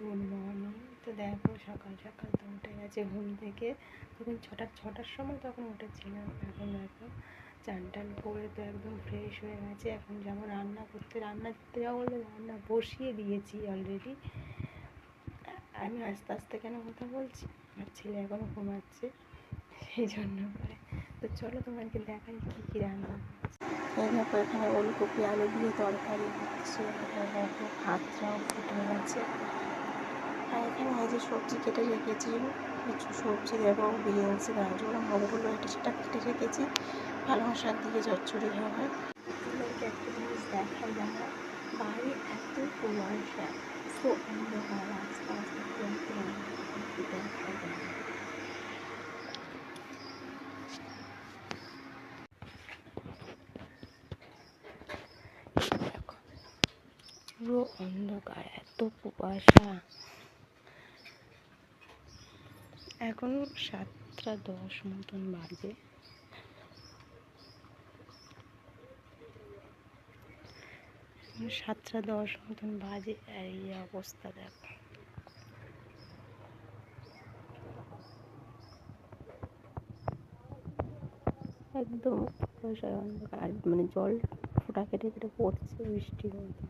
Good morning. তো দেখো সকাল সকাল তো উঠে গেছে ঘুম থেকে, তখন ছটার সময় তখন উঠেছিলাম। এখন দেখো চান টান করে তো একদম ফ্রেশ হয়ে গেছে। এখন যাবো রান্না করতে যাবো বলে রান্না বসিয়ে দিয়েছি অলরেডি। আমি আস্তে আস্তে কেন কথা বলছি, আমার ছেলে এখনও ঘুমাচ্ছে, সেই জন্য করে। তো চলো তোমাকে দেখাই কী কী রান্না হচ্ছে। এই দেখো এখানে ওলকপি আলু দিয়ে তরকারি হচ্ছে, দেখো ভাতটাও ফুটে গেছে। আর এখানে এই যে সবজি কেটে রেখেছি, কিছু সবজি দেবো, বিনস গাজর মুগগুলো এটা সেটা কেটে রেখেছি, পালং শাক দিয়ে চচ্চড়ি হবে। তোমাদেরকে একটা জিনিস দেখাই, আমরা বাইরে এত কুয়াশা, এত অন্ধকার, রাস্তা আস্তে দেখা যায়। পুরো অন্ধকার, এত কুয়াশা। এখন 7:10 মতন বাজে। এখন 7:10 মতন বাজে, আর এই অবস্থা দেখো। একদম কুয়াশায় অন্ধকার, মানে জল ফোঁটা কেটে কেটে পড়ছে বৃষ্টির মতো।